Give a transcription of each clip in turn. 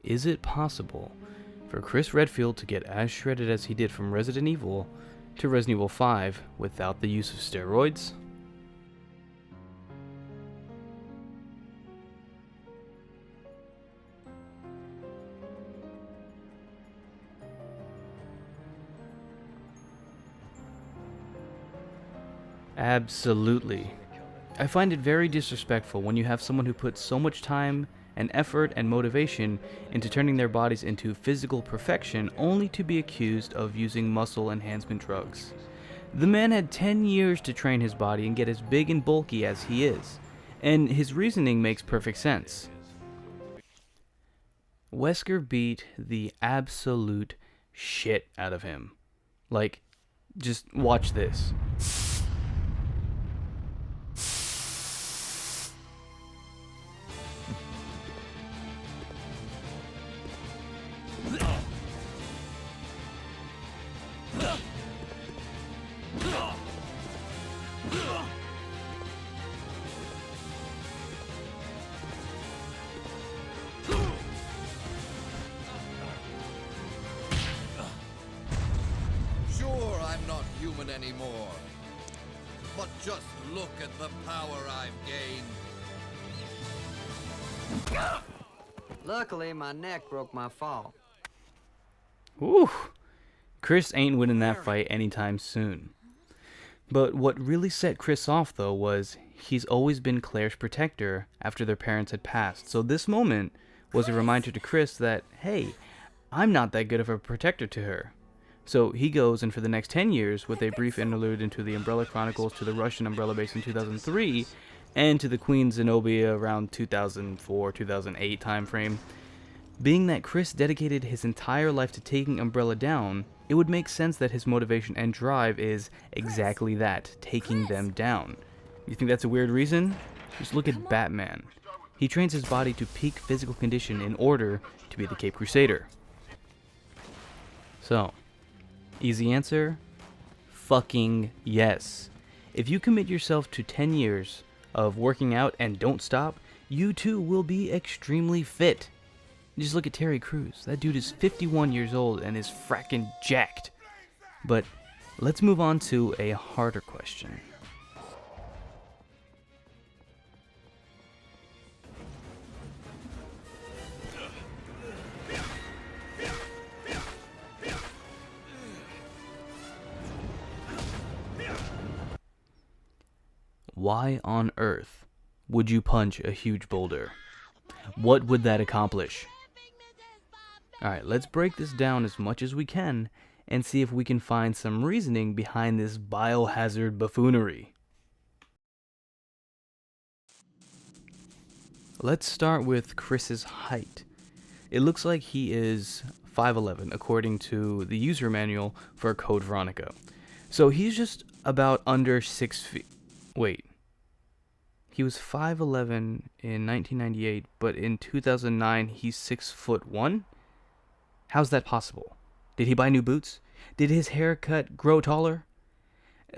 Is it possible for Chris Redfield to get as shredded as he did from Resident Evil to Resident Evil 5 without the use of steroids? Absolutely. I find it very disrespectful when you have someone who puts so much time and effort and motivation into turning their bodies into physical perfection only to be accused of using muscle enhancement drugs. The man had 10 years to train his body and get as big and bulky as he is, and his reasoning makes perfect sense. Wesker beat the absolute shit out of him. Like, just watch this. Sure, I'm not human anymore, but just look at the power I've gained. Luckily, my neck broke my fall. Whew. Chris ain't winning that fight anytime soon. But what really set Chris off, though, was he's always been Claire's protector after their parents had passed. So this moment was a reminder to Chris that, hey, I'm not that good of a protector to her. So he goes, and for the next 10 years, with a brief interlude into the Umbrella Chronicles to the Russian Umbrella base in 2003, and to the Queen Zenobia around 2004-2008 timeframe, being that Chris dedicated his entire life to taking Umbrella down, it would make sense that his motivation and drive is exactly that, taking them down. You think that's a weird reason? Just look at Batman. He trains his body to peak physical condition in order to be the Cape Crusader. So, easy answer? Fucking yes. If you commit yourself to 10 years of working out and don't stop, you too will be extremely fit. Just look at Terry Crews. That dude is 51 years old and is frackin' jacked. But let's move on to a harder question. Why on earth would you punch a huge boulder? What would that accomplish? Alright, let's break this down as much as we can and see if we can find some reasoning behind this biohazard buffoonery. Let's start with Chris's height. It looks like he is 5'11", according to the user manual for Code Veronica. So he's just about under 6 feet. Wait. He was 5'11" in 1998, but in 2009 he's 6'1"? How's that possible? Did he buy new boots? Did his haircut grow taller?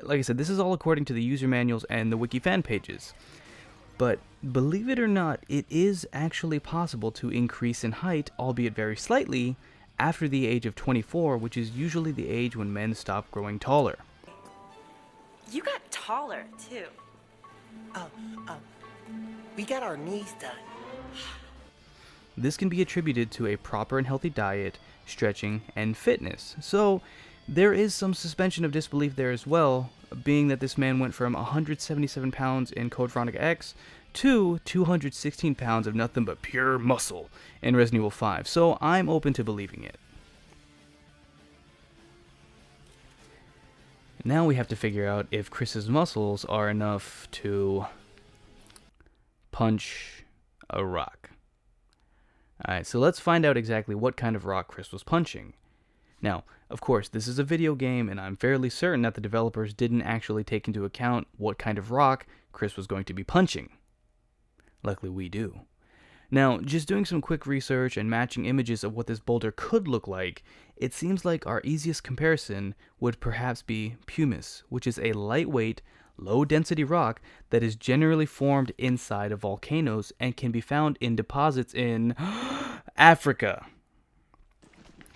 Like I said, this is all according to the user manuals and the wiki fan pages. But believe it or not, it is actually possible to increase in height, albeit very slightly, after the age of 24, which is usually the age when men stop growing taller. You got taller, too. We got our knees done. This can be attributed to a proper and healthy diet, stretching, and fitness. So there is some suspension of disbelief there as well, being that this man went from 177 pounds in Code Veronica X to 216 pounds of nothing but pure muscle in Resident Evil 5. So I'm open to believing it. Now we have to figure out if Chris's muscles are enough to punch a rock. Alright, so let's find out exactly what kind of rock Chris was punching. Now, of course, this is a video game, and I'm fairly certain that the developers didn't actually take into account what kind of rock Chris was going to be punching. Luckily, we do. Now, just doing some quick research and matching images of what this boulder could look like, it seems like our easiest comparison would perhaps be pumice, which is a lightweight, low-density rock that is generally formed inside of volcanoes and can be found in deposits in Africa.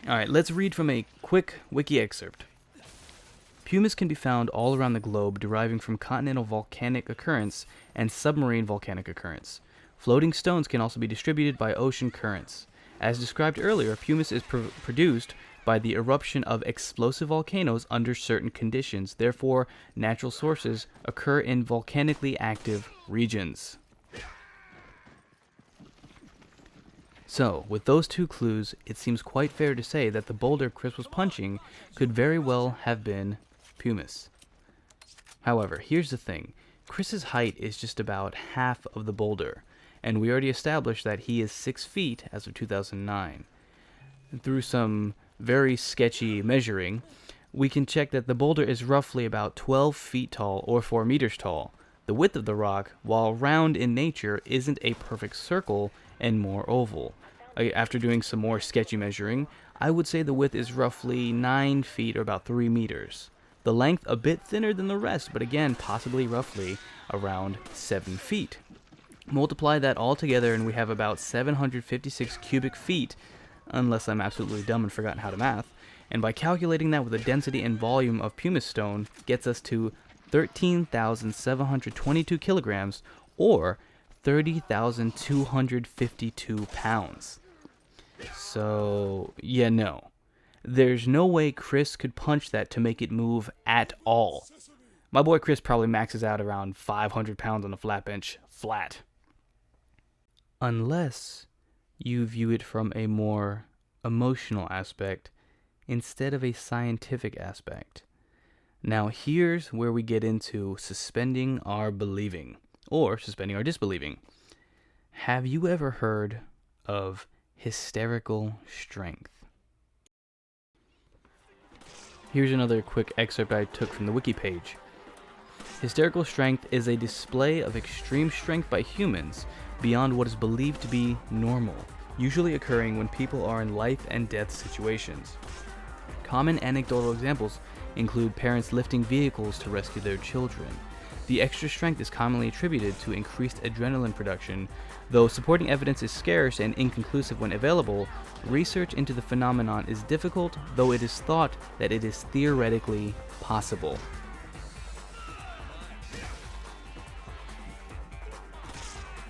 Alright, let's read from a quick wiki excerpt. Pumice can be found all around the globe, deriving from continental volcanic occurrence and submarine volcanic occurrence. Floating stones can also be distributed by ocean currents. As described earlier, pumice is produced by the eruption of explosive volcanoes under certain conditions. Therefore, natural sources occur in volcanically active regions. So, with those two clues, it seems quite fair to say that the boulder Chris was punching could very well have been pumice. However, here's the thing. Chris's height is just about half of the boulder, and we already established that he is 6 feet as of 2009. Through some very sketchy measuring, we can check that the boulder is roughly about 12 feet tall or 4 meters tall. The width of the rock, while round in nature, isn't a perfect circle and more oval. After doing some more sketchy measuring, I would say the width is roughly 9 feet or about 3 meters. The length a bit thinner than the rest, but again, possibly roughly around 7 feet. Multiply that all together and we have about 756 cubic feet, unless I'm absolutely dumb and forgotten how to math. And by calculating that with the density and volume of pumice stone, gets us to 13,722 kilograms, or 30,252 pounds. So, yeah, no. There's no way Chris could punch that to make it move at all. My boy Chris probably maxes out around 500 pounds on a flat bench, flat. Unless you view it from a more emotional aspect instead of a scientific aspect. Now here's where we get into suspending our believing, or suspending our disbelieving. Have you ever heard of hysterical strength? Here's another quick excerpt I took from the wiki page. Hysterical strength is a display of extreme strength by humans beyond what is believed to be normal, usually occurring when people are in life and death situations. Common anecdotal examples include parents lifting vehicles to rescue their children. The extra strength is commonly attributed to increased adrenaline production. Though supporting evidence is scarce and inconclusive when available, research into the phenomenon is difficult, though it is thought that it is theoretically possible.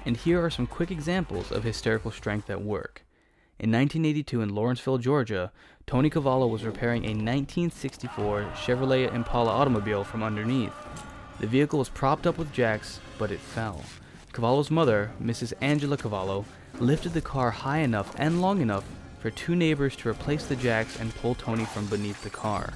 And here are some quick examples of hysterical strength at work. In 1982 in Lawrenceville, Georgia, Tony Cavallo was repairing a 1964 Chevrolet Impala automobile from underneath. The vehicle was propped up with jacks, but it fell. Cavallo's mother, Mrs. Angela Cavallo, lifted the car high enough and long enough for two neighbors to replace the jacks and pull Tony from beneath the car.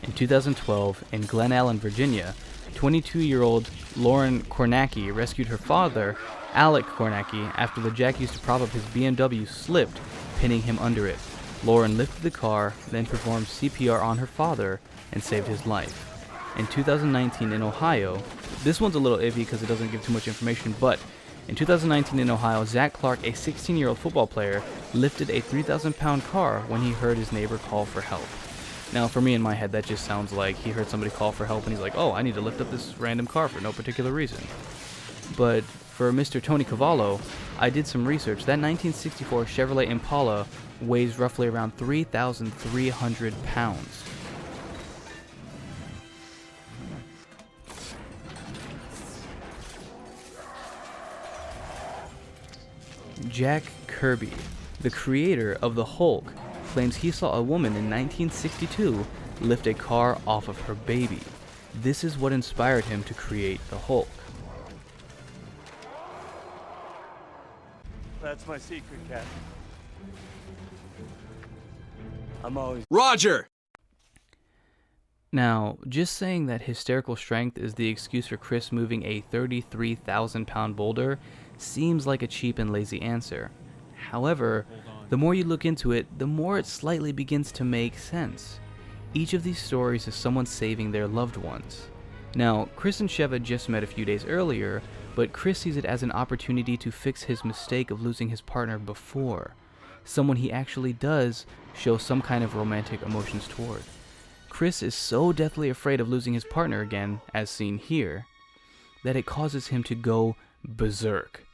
In 2012, in Glen Allen, Virginia, 22-year-old Lauren Kornacki rescued her father, Alec Kornacki, after the jack used to prop up his BMW slipped, pinning him under it. Lauren lifted the car, then performed CPR on her father and saved his life. In 2019 in Ohio, this one's a little iffy because it doesn't give too much information, but in 2019 in Ohio, Zach Clark, a 16-year-old football player, lifted a 3,000-pound car when he heard his neighbor call for help. Now, for me in my head, that just sounds like he heard somebody call for help and he's like, oh, I need to lift up this random car for no particular reason. But for Mr. Tony Cavallo, I did some research. That 1964 Chevrolet Impala weighs roughly around 3,300 pounds. Jack Kirby, the creator of the Hulk, claims he saw a woman in 1962 lift a car off of her baby. This is what inspired him to create the Hulk. That's my secret, Cat. I'm always... Roger! Now, just saying that hysterical strength is the excuse for Chris moving a 33,000-pound boulder seems like a cheap and lazy answer. However, the more you look into it, the more it slightly begins to make sense. Each of these stories is someone saving their loved ones. Now, Chris and Sheva just met a few days earlier, but Chris sees it as an opportunity to fix his mistake of losing his partner before. Someone he actually does show some kind of romantic emotions toward. Chris is so deathly afraid of losing his partner again, as seen here, that it causes him to go berserk.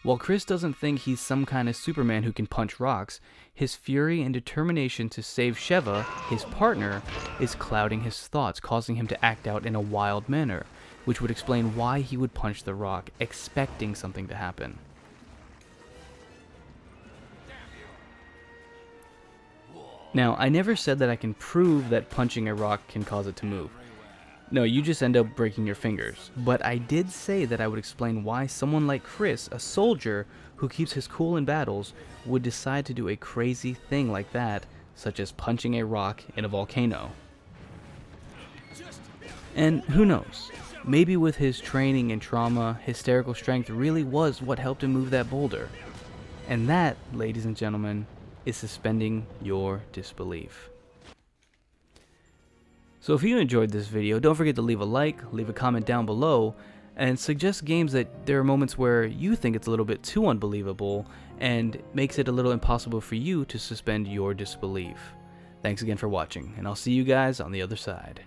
While Chris doesn't think he's some kind of Superman who can punch rocks, his fury and determination to save Sheva, his partner, is clouding his thoughts, causing him to act out in a wild manner, which would explain why he would punch the rock, expecting something to happen. Now, I never said that I can prove that punching a rock can cause it to move. No, you just end up breaking your fingers. But I did say that I would explain why someone like Chris, a soldier who keeps his cool in battles, would decide to do a crazy thing like that, such as punching a rock in a volcano. And who knows, maybe with his training and trauma, hysterical strength really was what helped him move that boulder. And that, ladies and gentlemen, is suspending your disbelief. So if you enjoyed this video, don't forget to leave a like, leave a comment down below, and suggest games that there are moments where you think it's a little bit too unbelievable and makes it a little impossible for you to suspend your disbelief. Thanks again for watching, and I'll see you guys on the other side.